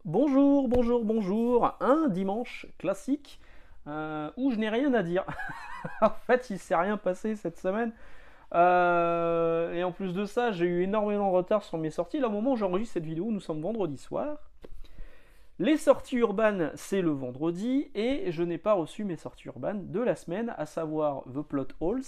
Bonjour, bonjour, bonjour. Un dimanche classique où je n'ai rien à dire. En fait, il s'est rien passé cette semaine. Et en plus de ça, j'ai eu énormément de retard sur mes sorties. Là, au moment où j'enregistre cette vidéo, nous sommes vendredi soir. Les sorties urbaines, c'est le vendredi. Et je n'ai pas reçu mes sorties urbaines de la semaine, à savoir The Plot Holes,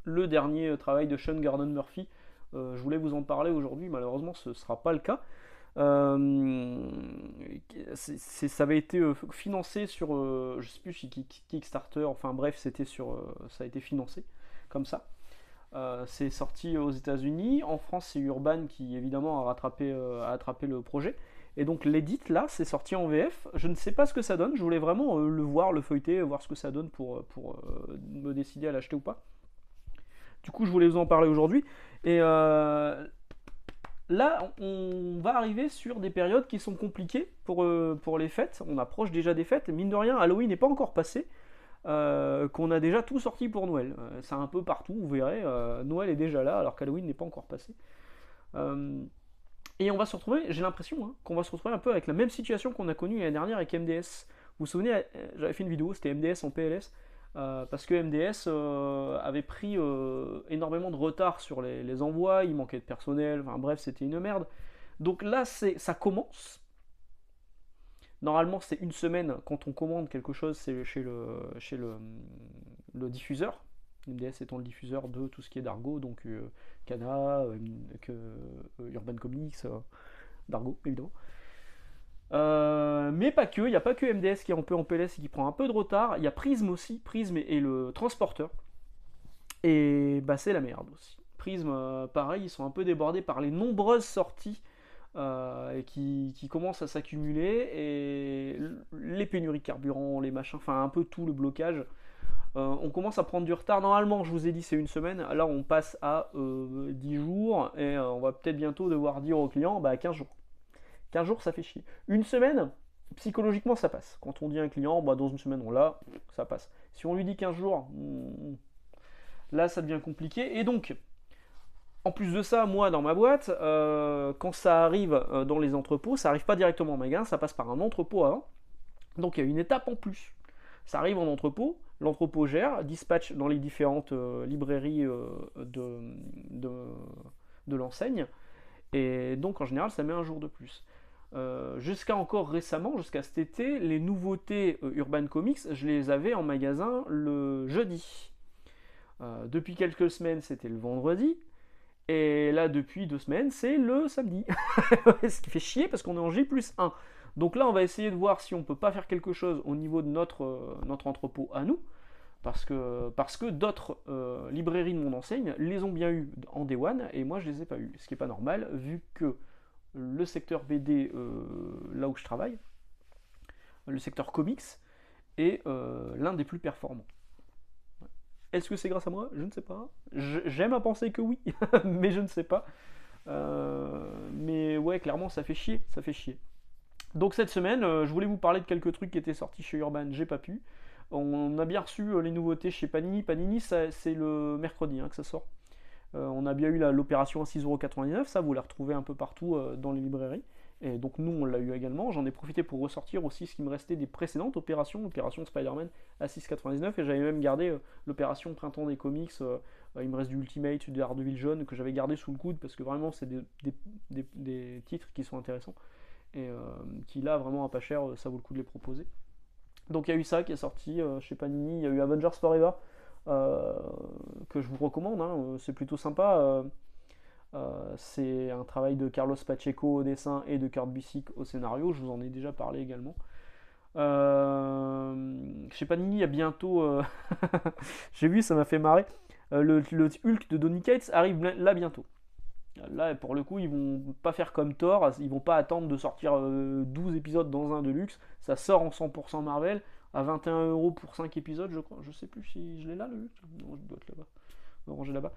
le dernier travail de Sean Gordon Murphy. Je voulais vous en parler aujourd'hui, malheureusement ce ne sera pas le cas. Euh, Ça avait été financé sur, je sais plus, Kickstarter, enfin bref, ça a été financé comme ça. C'est sorti aux États-Unis. En France, c'est Urban qui évidemment a rattrapé le projet. Et donc l'édit là, c'est sorti en VF. Je ne sais pas ce que ça donne. Je voulais vraiment le voir, le feuilleter, voir ce que ça donne pour me décider à l'acheter ou pas. Du coup, je voulais vous en parler aujourd'hui. Et là, on va arriver sur des périodes qui sont compliquées pour les fêtes. On approche déjà des fêtes. Mine de rien, Halloween n'est pas encore passé. Qu'on a déjà tout sorti pour Noël. C'est un peu partout, vous verrez. Noël est déjà là, alors qu'Halloween n'est pas encore passé. Euh, et on va se retrouver, j'ai l'impression, qu'on va se retrouver un peu avec la même situation qu'on a connue l'année dernière avec MDS. Vous vous souvenez, j'avais fait une vidéo, c'était MDS en PLS. Parce que MDS avait pris énormément de retard sur les envois, il manquait de personnel, enfin bref, c'était une merde. Donc là, ça commence. Normalement, c'est une semaine quand on commande quelque chose, c'est chez le diffuseur. MDS étant le diffuseur de tout ce qui est d'Argo, donc Kana, Urban Comics, d'Argo évidemment. Mais pas que, il n'y a pas que MDS qui est un peu en PLS et qui prend un peu de retard, il y a Prism aussi, Prism est le transporteur, et bah c'est la merde aussi. Prism, pareil, ils sont un peu débordés par les nombreuses sorties et qui commencent à s'accumuler, et les pénuries de carburant, les machins, enfin un peu tout le blocage. On commence à prendre du retard. Normalement, je vous ai dit, c'est une semaine. Là, on passe à 10 jours et on va peut-être bientôt devoir dire aux clients bah, 15 jours. 15 jours, ça fait chier. Une semaine, psychologiquement, ça passe. Quand on dit à un client, bah, dans une semaine, on l'a, ça passe. Si on lui dit 15 jours, là, ça devient compliqué. Et donc, en plus de ça, moi, dans ma boîte, quand ça arrive dans les entrepôts, ça arrive pas directement en magasin, ça passe par un entrepôt avant. Donc, il y a une étape en plus. Ça arrive en entrepôt, l'entrepôt gère, dispatch dans les différentes librairies de, de l'enseigne, et donc en général ça met un jour de plus. Jusqu'à encore récemment, jusqu'à cet été, les nouveautés Urban Comics, je les avais en magasin le jeudi. Depuis quelques semaines, c'était le vendredi. Et là, depuis 2 semaines, c'est le samedi. Ce qui fait chier parce qu'on est en J+1. Donc là, on va essayer de voir si on peut pas faire quelque chose au niveau de notre entrepôt à nous. Parce que d'autres librairies de mon enseigne les ont bien eu en Day One et moi je les ai pas eu. Ce qui n'est pas normal vu que le secteur BD, là où je travaille, le secteur comics, est l'un des plus performants. Est-ce que c'est grâce à moi? Je ne sais pas. J'aime à penser que oui, mais je ne sais pas. Mais ouais, clairement, ça fait chier. Ça fait chier. Donc cette semaine, je voulais vous parler de quelques trucs qui étaient sortis chez Urban, j'ai pas pu. On a bien reçu les nouveautés chez Panini. Panini, c'est le mercredi que ça sort. On a bien eu l'opération à 6,99€, ça vous la retrouvez un peu partout dans les librairies. Et donc nous on l'a eu également. J'en ai profité pour ressortir aussi ce qui me restait des précédentes opérations, l'opération Spider-Man à 6,99€, et j'avais même gardé l'opération Printemps des comics. Il me reste du Ultimate, du Daredevil jaune que j'avais gardé sous le coude parce que vraiment c'est des titres qui sont intéressants et qui là vraiment à pas cher, ça vaut le coup de les proposer. Donc il y a eu ça qui est sorti chez Panini, il y a eu Avengers Forever euh, que je vous recommande, c'est plutôt sympa. C'est un travail de Carlos Pacheco au dessin et de Kurt Busiek au scénario, je vous en ai déjà parlé également. Chez Panini, il y a bientôt, j'ai vu, ça m'a fait marrer, le Hulk de Donny Cates arrive là bientôt. Là, pour le coup, ils vont pas faire comme Thor, ils vont pas attendre de sortir 12 épisodes dans un Deluxe. Ça sort en 100% Marvel à 21€ pour 5 épisodes, je crois. Je sais plus si je l'ai là, le Hulk. Non, je dois être là-bas. On va ranger là-bas.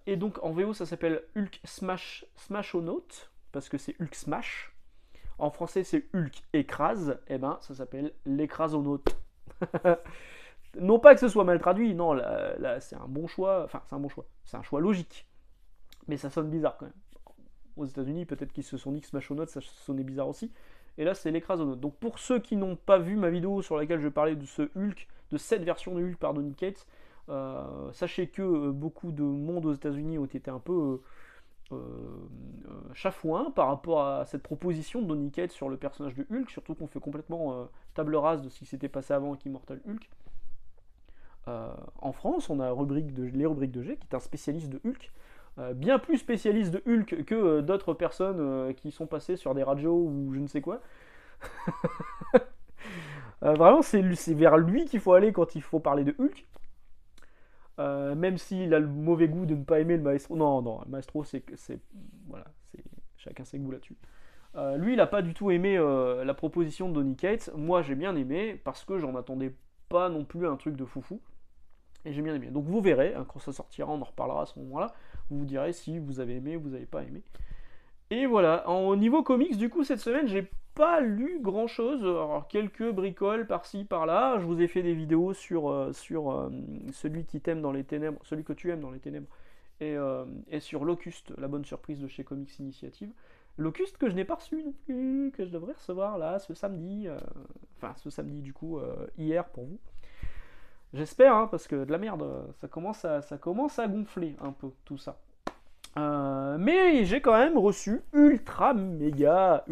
Et donc en VO, ça s'appelle Hulk Smashonaut, parce que c'est Hulk Smash. En français, c'est Hulk écrase. Et ben, ça s'appelle l'écrasonaute. Non pas que ce soit mal traduit, non, là c'est un bon choix. Enfin, c'est un bon choix. C'est un choix logique. Mais ça sonne bizarre quand même. aux États-Unis. Peut-être qu'ils se sont dit que Smashonautes, ça sonnait bizarre aussi. Et là, c'est l'Écrasonautes. Donc pour ceux qui n'ont pas vu ma vidéo sur laquelle je parlais de ce Hulk, de cette version de Hulk par Donny Cates, sachez que beaucoup de monde aux États-Unis ont été un peu chafouin par rapport à cette proposition de Donny Cates sur le personnage de Hulk, surtout qu'on fait complètement table rase de ce qui s'était passé avant avec Immortal Hulk. En France, on a les rubriques de G, qui est un spécialiste de Hulk, bien plus spécialiste de Hulk que d'autres personnes qui sont passées sur des radios ou je ne sais quoi. Vraiment, c'est vers lui qu'il faut aller quand il faut parler de Hulk. Même s'il a le mauvais goût de ne pas aimer le maestro. Non, non, le maestro, voilà, chacun ses goûts là-dessus. Lui, il n'a pas du tout aimé la proposition de Donny Cates. Moi, j'ai bien aimé parce que j'en attendais pas non plus un truc de foufou. Et j'ai bien aimé. Donc vous verrez, hein, quand ça sortira, on en reparlera à ce moment-là. Vous direz si vous avez aimé ou vous n'avez pas aimé. Et voilà, au niveau comics, du coup, cette semaine, j'ai pas lu grand chose. Alors, quelques bricoles par-ci, par-là. Je vous ai fait des vidéos sur celui qui t'aime dans les ténèbres, celui que tu aimes dans les ténèbres, et sur Locust, la bonne surprise de chez Comics Initiative. Locust que je n'ai pas reçu non plus, que je devrais recevoir là ce samedi. Enfin, ce samedi, du coup, hier pour vous. J'espère, hein, parce que de la merde, ça commence à gonfler un peu tout ça. Mais j'ai quand même reçu Ultra Mega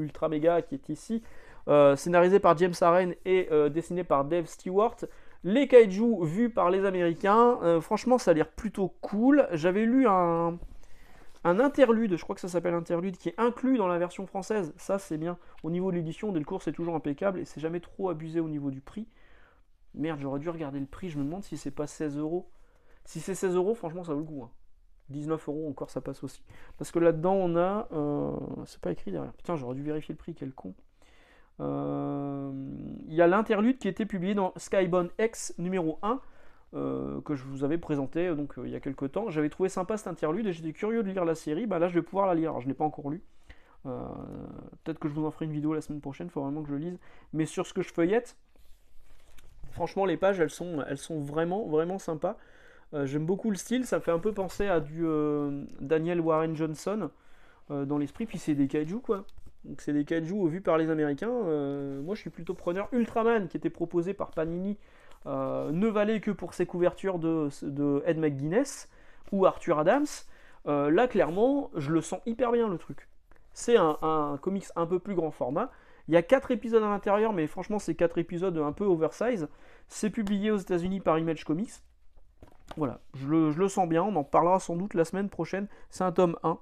qui est ici, scénarisé par James Aaron et dessiné par Dave Stewart. Les kaiju vus par les Américains, franchement ça a l'air plutôt cool. J'avais lu un interlude, je crois que ça s'appelle interlude, qui est inclus dans la version française. Ça c'est bien. Au niveau de l'édition, Delcourt c'est toujours impeccable et c'est jamais trop abusé au niveau du prix. Merde, j'aurais dû regarder le prix, je me demande si c'est pas 16 euros. Si c'est 16 euros, franchement ça vaut le coup. Hein. 19 euros encore, ça passe aussi. Parce que là-dedans, on a... c'est pas écrit derrière. Putain, j'aurais dû vérifier le prix, quel con. Il y a l'interlude qui était publié dans Skybound X numéro 1, que je vous avais présenté donc, il y a quelques temps. J'avais trouvé sympa cet interlude et j'étais curieux de lire la série. Bah, là, je vais pouvoir la lire. Alors, je ne l'ai pas encore lu. Peut-être que je vous en ferai une vidéo la semaine prochaine, il faut vraiment que je le lise. Mais sur ce que je feuillette, franchement, les pages, elles sont vraiment, vraiment sympas. J'aime beaucoup le style, ça me fait un peu penser à du Daniel Warren Johnson dans l'esprit, puis c'est des kaiju quoi. Donc c'est des kaiju vus par les Américains. Moi je suis plutôt preneur. Ultraman qui était proposé par Panini ne valait que pour ses couvertures de Ed McGuinness ou Arthur Adams. Là clairement je le sens hyper bien le truc. C'est un comics un peu plus grand format. Il y a 4 épisodes à l'intérieur, mais franchement c'est 4 épisodes un peu oversize. C'est publié aux États-Unis par Image Comics. Voilà, je le sens bien, on en parlera sans doute la semaine prochaine. C'est un tome 1.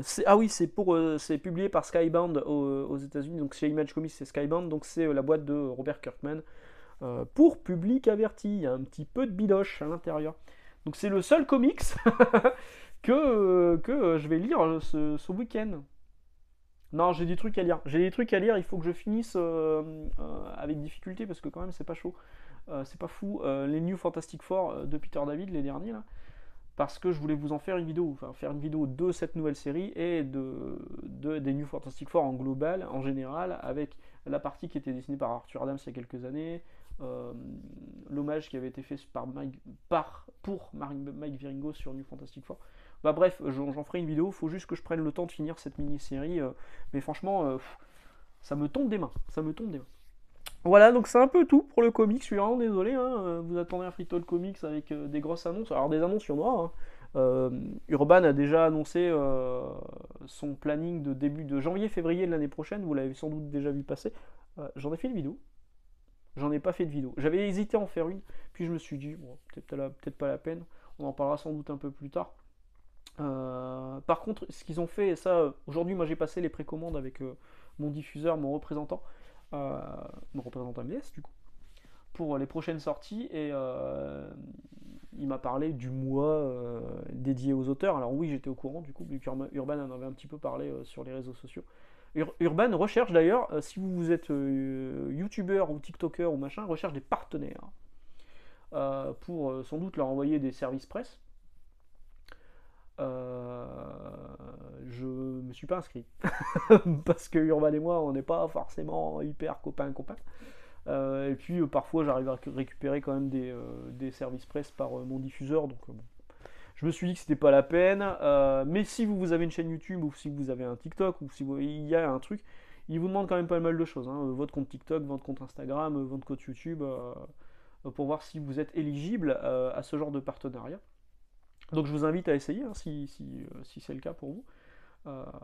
C'est publié par Skybound aux États-Unis, donc chez Image Comics c'est Skybound, donc c'est la boîte de Robert Kirkman. Pour public averti, il y a un petit peu de bidoche à l'intérieur. Donc c'est le seul comics que je vais lire ce week-end. Non, j'ai des trucs à lire. Il faut que je finisse avec difficulté parce que quand même c'est pas chaud. C'est pas fou. Les New Fantastic Four de Peter David, les derniers là. Parce que je voulais vous en faire une vidéo. Enfin, faire une vidéo de cette nouvelle série et des New Fantastic Four en global, en général, avec la partie qui était dessinée par Arthur Adams il y a quelques années. L'hommage qui avait été fait pour Mike Wieringo sur New Fantastic Four. Bah bref, j'en ferai une vidéo, il faut juste que je prenne le temps de finir cette mini-série, mais franchement, ça me tombe des mains, Voilà, donc c'est un peu tout pour le comics, je suis vraiment désolé, hein, vous attendez un Free Talk Comics avec des grosses annonces, alors des annonces il y en aura, hein. Urban a déjà annoncé son planning de début de janvier-février de l'année prochaine, vous l'avez sans doute déjà vu passer, j'en ai fait une vidéo. J'en ai pas fait de vidéo. J'avais hésité à en faire une, puis je me suis dit, bon, peut-être pas la peine, on en parlera sans doute un peu plus tard. Par contre, ce qu'ils ont fait, et ça, aujourd'hui, moi j'ai passé les précommandes avec mon diffuseur, mon représentant MDS du coup, pour les prochaines sorties, et il m'a parlé du mois dédié aux auteurs. Alors oui, j'étais au courant du coup, vu qu'Urban en avait un petit peu parlé sur les réseaux sociaux. Urban recherche d'ailleurs, si vous êtes youtubeur ou tiktoker ou machin, recherche des partenaires pour sans doute leur envoyer des services presse. Je me suis pas inscrit parce que Urban et moi on n'est pas forcément hyper copains. Et puis parfois j'arrive à récupérer quand même des services presse par mon diffuseur, donc bon. Je me suis dit que c'était pas la peine, mais si vous avez une chaîne YouTube ou si vous avez un TikTok ou si il y a un truc, il vous demande quand même pas mal de choses, hein. Votre compte TikTok, votre compte Instagram, votre compte YouTube, pour voir si vous êtes éligible à ce genre de partenariat. Donc je vous invite à essayer, hein, si c'est le cas pour vous.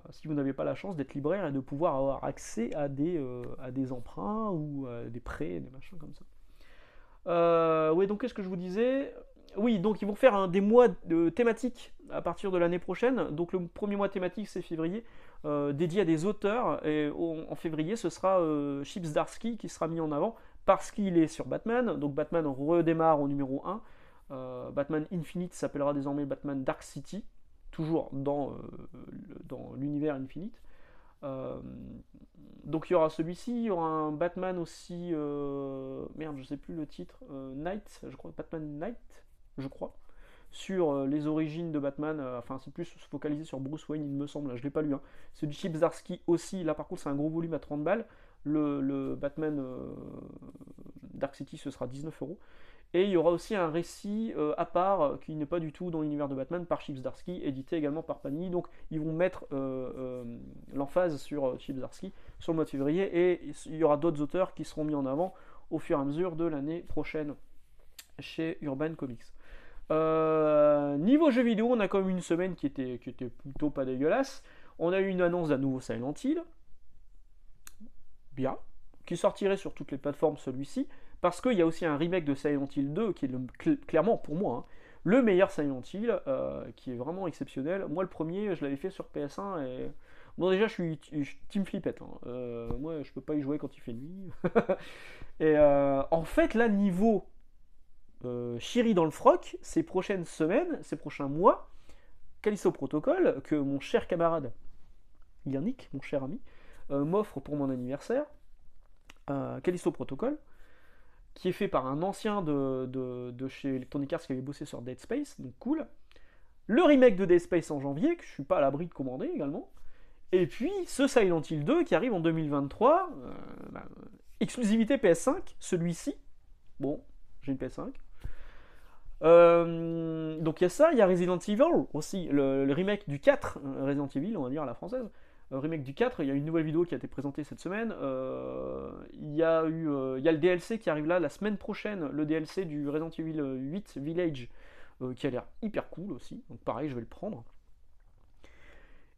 Si vous n'avez pas la chance d'être libraire et de pouvoir avoir accès à des emprunts ou à des prêts, des machins comme ça. Oui, donc qu'est-ce que je vous disais? Oui, donc ils vont faire des mois thématiques à partir de l'année prochaine. Donc le premier mois thématique, c'est février, dédié à des auteurs. Et en février, ce sera Chip Zdarsky qui sera mis en avant parce qu'il est sur Batman. Donc Batman redémarre au numéro 1. Batman Infinite s'appellera désormais Batman Dark City, toujours dans l'univers Infinite. Euh, donc il y aura celui-ci, il y aura un Batman aussi, merde, je sais plus le titre, Night, je crois, Batman Night, je crois, sur les origines de Batman, enfin c'est plus focalisé sur Bruce Wayne, il me semble, je l'ai pas lu, hein. C'est du Chip Zdarsky aussi, là par contre c'est un gros volume à 30 balles, le Batman Dark City ce sera 19 €. Et il y aura aussi un récit à part qui n'est pas du tout dans l'univers de Batman par Chip Zdarsky, édité également par Panini. Donc ils vont mettre l'emphase sur Chip Zdarsky sur le mois de février et il y aura d'autres auteurs qui seront mis en avant au fur et à mesure de l'année prochaine chez Urban Comics. Niveau jeux vidéo, on a quand même une semaine qui était plutôt pas dégueulasse. On a eu une annonce d'un nouveau Silent Hill, bien, qui sortirait sur toutes les plateformes celui-ci. Parce qu'il y a aussi un remake de Silent Hill 2 qui est clairement pour moi, hein, le meilleur Silent Hill, qui est vraiment exceptionnel. Moi le premier je l'avais fait sur PS1 et bon déjà je suis team flippette, hein. Moi je peux pas y jouer quand il fait nuit. Et en fait là niveau Chiri dans le froc, ces prochaines semaines, ces prochains mois, Callisto Protocol que mon cher camarade Yannick, mon cher ami, m'offre pour mon anniversaire, Callisto Protocol, qui est fait par un ancien de chez Electronic Arts qui avait bossé sur Dead Space, donc cool. Le remake de Dead Space en janvier, que je suis pas à l'abri de commander également. Et puis ce Silent Hill 2 qui arrive en 2023, exclusivité PS5, celui-ci. Bon, j'ai une PS5. Donc il y a ça, il y a Resident Evil aussi, le remake du 4, Resident Evil, on va dire à la française. Remake du 4, il y a une nouvelle vidéo qui a été présentée cette semaine. Il y a le DLC qui arrive là la semaine prochaine, le DLC du Resident Evil 8 Village, qui a l'air hyper cool aussi. Donc pareil, je vais le prendre.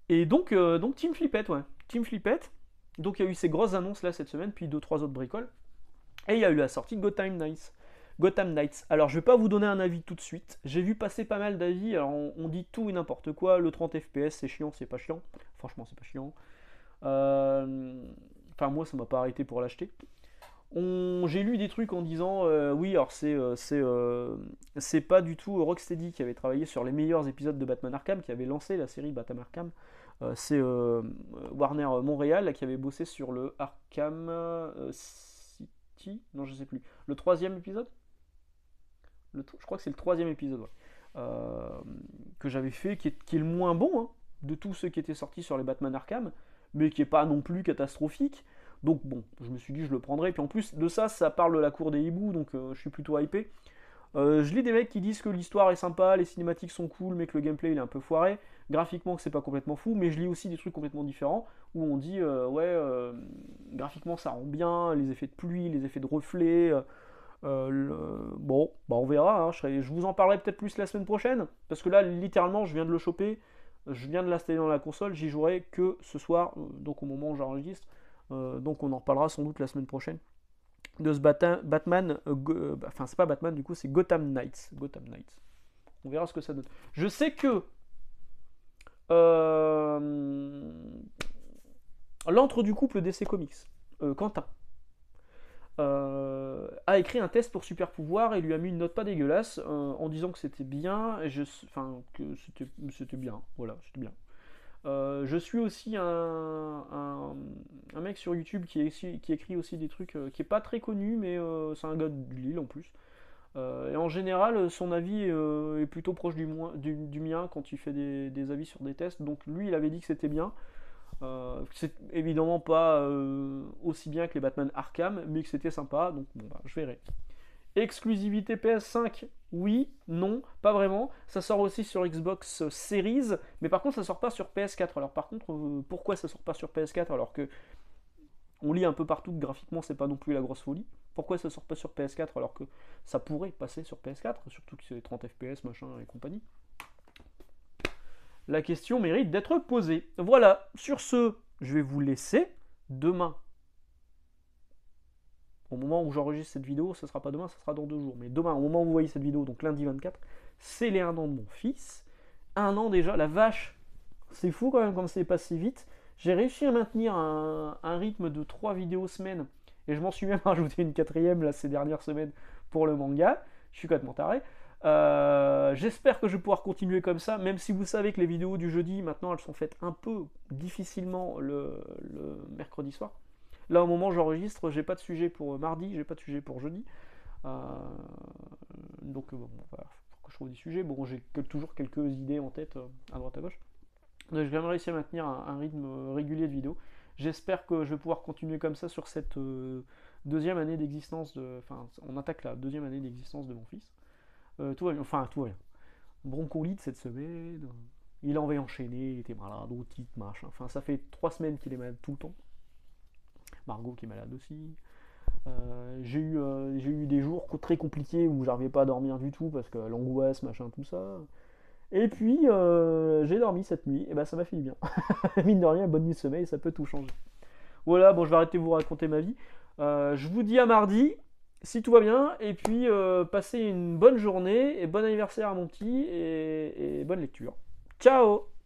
Et donc Team Flippette, ouais. Team Flippette. Donc il y a eu ces grosses annonces là cette semaine, puis 2-3 autres bricoles. Et il y a eu la sortie de Gotham Knights. Gotham Knights. Alors je vais pas vous donner un avis tout de suite. J'ai vu passer pas mal d'avis. Alors on dit tout et n'importe quoi. Le 30 FPS c'est chiant, c'est pas chiant. Franchement c'est pas chiant. Enfin moi ça m'a pas arrêté pour l'acheter. J'ai lu des trucs en disant oui alors c'est pas du tout Rocksteady qui avait travaillé sur les meilleurs épisodes de Batman Arkham, qui avait lancé la série Batman Arkham. C'est Warner Montréal qui avait bossé sur le Arkham City. Non je sais plus. Le troisième épisode. Je crois que c'est le troisième épisode, ouais. Que j'avais fait, qui est le moins bon, hein, de tous ceux qui étaient sortis sur les Batman Arkham, mais qui est pas non plus catastrophique. Donc bon, je me suis dit je le prendrai. Puis en plus de ça, ça parle de la cour des hiboux, donc je suis plutôt hypé. Je lis des mecs qui disent que l'histoire est sympa, les cinématiques sont cool, mais que le gameplay il est un peu foiré. Graphiquement que c'est pas complètement fou, mais je lis aussi des trucs complètement différents où on dit graphiquement ça rend bien, les effets de pluie, les effets de reflets. Bon, bah on verra, hein. Je vous en parlerai peut-être plus la semaine prochaine, parce que là, littéralement, je viens de le choper, je viens de l'installer dans la console, j'y jouerai que ce soir, donc au moment où j'enregistre, donc on en reparlera sans doute la semaine prochaine, de ce Batman, enfin c'est pas Batman du coup, c'est Gotham Knights. Gotham Knights. On verra ce que ça donne. Je sais que l'antre du couple DC Comics, Quentin, a écrit un test pour Super Pouvoir et lui a mis une note pas dégueulasse en disant que c'était bien, enfin que c'était bien, voilà, c'était bien. Je suis aussi un mec sur YouTube qui écrit aussi des trucs qui est pas très connu, mais c'est un gars de Lille en plus. Et en général, son avis est plutôt proche du mien quand il fait des avis sur des tests. Donc lui, il avait dit que c'était bien. C'est évidemment pas aussi bien que les Batman Arkham, mais que c'était sympa, donc bon, bah, je verrai. Exclusivité PS5, oui, non, pas vraiment. Ça sort aussi sur Xbox Series, mais par contre ça sort pas sur PS4. Alors par contre, pourquoi ça sort pas sur PS4 alors que on lit un peu partout que graphiquement c'est pas non plus la grosse folie? Pourquoi ça sort pas sur PS4 alors que ça pourrait passer sur PS4, surtout que c'est 30 FPS machin et compagnie? La question mérite d'être posée. Voilà, sur ce, je vais vous laisser. Demain, au moment où j'enregistre cette vidéo, ce sera pas demain, ce sera dans 2 jours. Mais demain, au moment où vous voyez cette vidéo, donc lundi 24, c'est les 1 an de mon fils. 1 an déjà, la vache. C'est fou quand même comme c'est passé vite. J'ai réussi à maintenir un rythme de 3 vidéos semaine. Et je m'en suis même rajouté une 4e là, ces dernières semaines pour le manga. Je suis complètement taré. J'espère que je vais pouvoir continuer comme ça, même si vous savez que les vidéos du jeudi, maintenant, elles sont faites un peu difficilement le mercredi soir. Là, au moment où j'enregistre, j'ai pas de sujet pour mardi, j'ai pas de sujet pour jeudi. Donc, bon, voilà, faut que je trouve des sujets. Bon, j'ai toujours quelques idées en tête, à droite à gauche. Donc, j'ai quand même réussi à maintenir un rythme régulier de vidéos. J'espère que je vais pouvoir continuer comme ça sur cette deuxième année d'existence. Enfin, on attaque la deuxième année d'existence de mon fils. Tout va bien, enfin, tout va bien. Broncolite cette semaine. Il avait enchaîné, il était malade, otite, machin. Enfin, ça fait 3 semaines qu'il est malade tout le temps. Margot qui est malade aussi. J'ai eu des jours très compliqués où j'arrivais pas à dormir du tout parce que l'angoisse, machin, tout ça. Et puis, j'ai dormi cette nuit, et ben ça m'a fait du bien. Mine de rien, bonne nuit de sommeil, ça peut tout changer. Voilà, bon, je vais arrêter de vous raconter ma vie. Je vous dis à mardi, si tout va bien, et puis passez une bonne journée, et bon anniversaire à mon petit, et bonne lecture. Ciao!